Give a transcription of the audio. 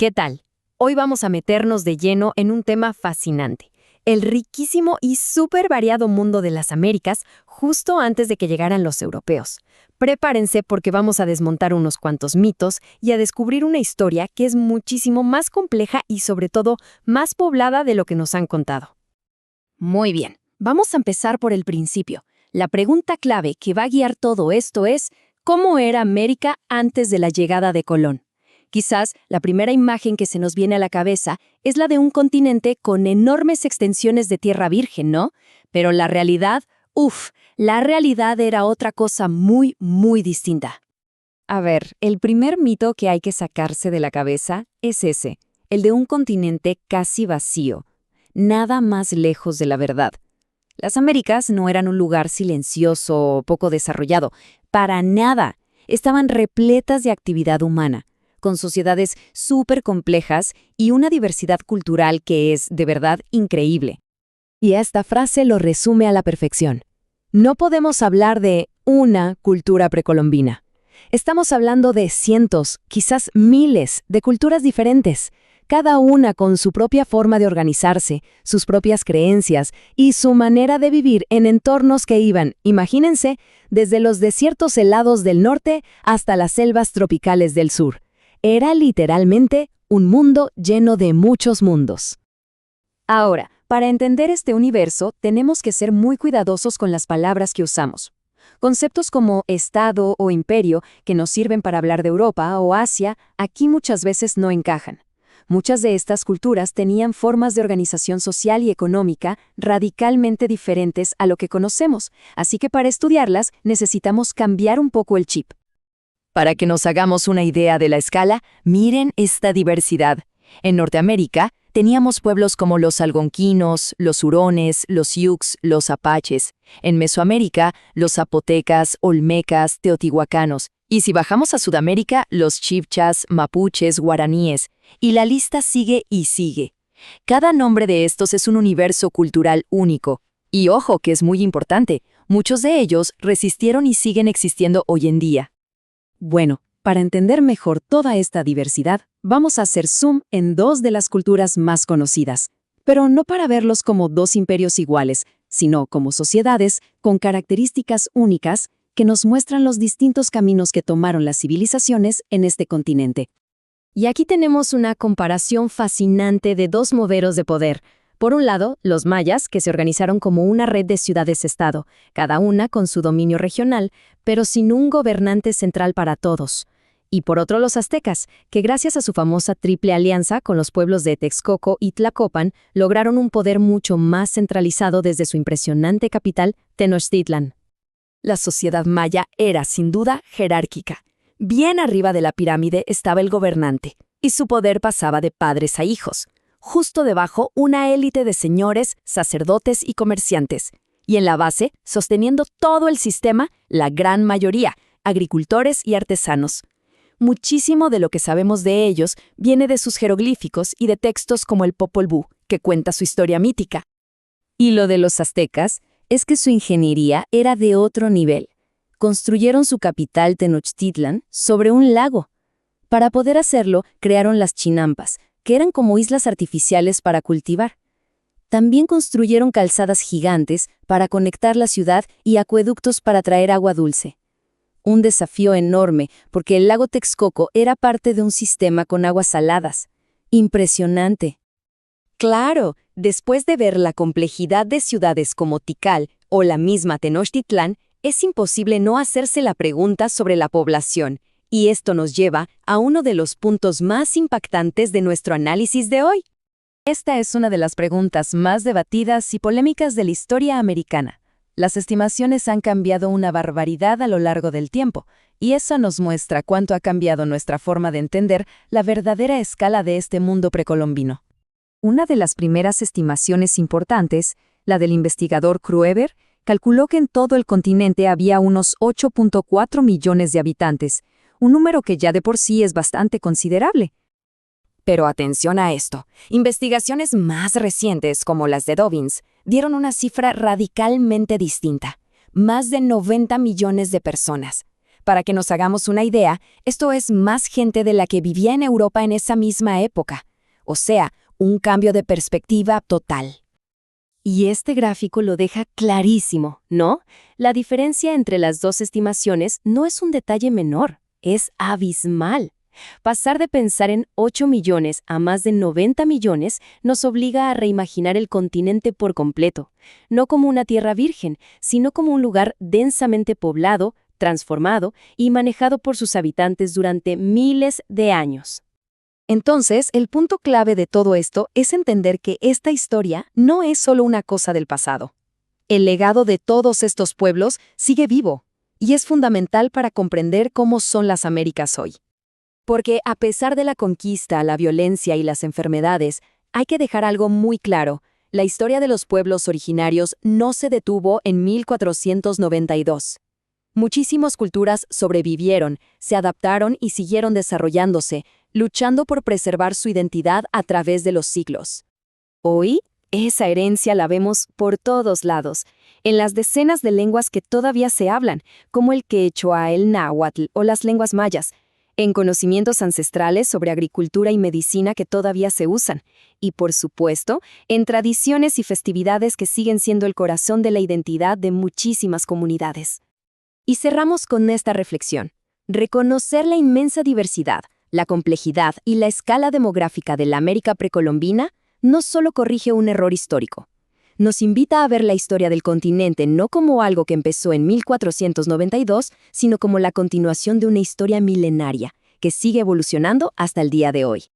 ¿Qué tal? Hoy vamos a meternos de lleno en un tema fascinante, el riquísimo y súper variado mundo de las Américas justo antes de que llegaran los europeos. Prepárense porque vamos a desmontar unos cuantos mitos y a descubrir una historia que es muchísimo más compleja y sobre todo más poblada de lo que nos han contado. Muy bien, vamos a empezar por el principio. La pregunta clave que va a guiar todo esto es, ¿cómo era América antes de la llegada de Colón? Quizás la primera imagen que se nos viene a la cabeza es la de un continente con enormes extensiones de tierra virgen, ¿no? Pero la realidad, la realidad era otra cosa muy, muy distinta. A ver, el primer mito que hay que sacarse de la cabeza es ese, el de un continente casi vacío, nada más lejos de la verdad. Las Américas no eran un lugar silencioso o poco desarrollado, para nada. Estaban repletas de actividad humana, con sociedades súper complejas y una diversidad cultural que es, de verdad, increíble. Y esta frase lo resume a la perfección. No podemos hablar de una cultura precolombina. Estamos hablando de cientos, quizás miles, de culturas diferentes, cada una con su propia forma de organizarse, sus propias creencias y su manera de vivir en entornos que iban, imagínense, desde los desiertos helados del norte hasta las selvas tropicales del sur. Era literalmente un mundo lleno de muchos mundos. Ahora, para entender este universo, tenemos que ser muy cuidadosos con las palabras que usamos. Conceptos como Estado o Imperio, que nos sirven para hablar de Europa o Asia, aquí muchas veces no encajan. Muchas de estas culturas tenían formas de organización social y económica radicalmente diferentes a lo que conocemos, así que para estudiarlas necesitamos cambiar un poco el chip. Para que nos hagamos una idea de la escala, miren esta diversidad. En Norteamérica, teníamos pueblos como los algonquinos, los hurones, los sioux, los apaches. En Mesoamérica, los zapotecas, olmecas, teotihuacanos. Y si bajamos a Sudamérica, los chibchas, mapuches, guaraníes. Y la lista sigue y sigue. Cada nombre de estos es un universo cultural único. Y ojo, que es muy importante, muchos de ellos resistieron y siguen existiendo hoy en día. Bueno, para entender mejor toda esta diversidad, vamos a hacer zoom en dos de las culturas más conocidas, pero no para verlos como dos imperios iguales, sino como sociedades con características únicas que nos muestran los distintos caminos que tomaron las civilizaciones en este continente. Y aquí tenemos una comparación fascinante de dos modelos de poder. Por un lado, los mayas, que se organizaron como una red de ciudades-estado, cada una con su dominio regional, pero sin un gobernante central para todos. Y por otro, los aztecas, que gracias a su famosa triple alianza con los pueblos de Texcoco y Tlacopan, lograron un poder mucho más centralizado desde su impresionante capital, Tenochtitlan. La sociedad maya era, sin duda, jerárquica. Bien arriba de la pirámide estaba el gobernante, y su poder pasaba de padres a hijos. Justo debajo, una élite de señores, sacerdotes y comerciantes. Y en la base, sosteniendo todo el sistema, la gran mayoría, agricultores y artesanos. Muchísimo de lo que sabemos de ellos viene de sus jeroglíficos y de textos como el Popol Vuh, que cuenta su historia mítica. Y lo de los aztecas es que su ingeniería era de otro nivel. Construyeron su capital Tenochtitlan sobre un lago. Para poder hacerlo, crearon las chinampas, que eran como islas artificiales para cultivar. También construyeron calzadas gigantes para conectar la ciudad y acueductos para traer agua dulce. Un desafío enorme, porque el lago Texcoco era parte de un sistema con aguas saladas. Impresionante. Claro, después de ver la complejidad de ciudades como Tikal o la misma Tenochtitlán, es imposible no hacerse la pregunta sobre la población. Y esto nos lleva a uno de los puntos más impactantes de nuestro análisis de hoy. Esta es una de las preguntas más debatidas y polémicas de la historia americana. Las estimaciones han cambiado una barbaridad a lo largo del tiempo, y eso nos muestra cuánto ha cambiado nuestra forma de entender la verdadera escala de este mundo precolombino. Una de las primeras estimaciones importantes, la del investigador Krueber, calculó que en todo el continente había unos 8.4 millones de habitantes, un número que ya de por sí es bastante considerable. Pero atención a esto, investigaciones más recientes como las de Dobbins dieron una cifra radicalmente distinta, más de 90 millones de personas. Para que nos hagamos una idea, esto es más gente de la que vivía en Europa en esa misma época. O sea, un cambio de perspectiva total. Y este gráfico lo deja clarísimo, ¿no? La diferencia entre las dos estimaciones no es un detalle menor, es abismal. Pasar de pensar en 8 millones a más de 90 millones nos obliga a reimaginar el continente por completo, no como una tierra virgen, sino como un lugar densamente poblado, transformado y manejado por sus habitantes durante miles de años. Entonces, el punto clave de todo esto es entender que esta historia no es solo una cosa del pasado. El legado de todos estos pueblos sigue vivo y es fundamental para comprender cómo son las Américas hoy. Porque a pesar de la conquista, la violencia y las enfermedades, hay que dejar algo muy claro. La historia de los pueblos originarios no se detuvo en 1492. Muchísimas culturas sobrevivieron, se adaptaron y siguieron desarrollándose, luchando por preservar su identidad a través de los siglos. Hoy, esa herencia la vemos por todos lados, en las decenas de lenguas que todavía se hablan, como el quechua, el náhuatl o las lenguas mayas, en conocimientos ancestrales sobre agricultura y medicina que todavía se usan, y por supuesto, en tradiciones y festividades que siguen siendo el corazón de la identidad de muchísimas comunidades. Y cerramos con esta reflexión. Reconocer la inmensa diversidad, la complejidad y la escala demográfica de la América precolombina no solo corrige un error histórico, nos invita a ver la historia del continente no como algo que empezó en 1492, sino como la continuación de una historia milenaria que sigue evolucionando hasta el día de hoy.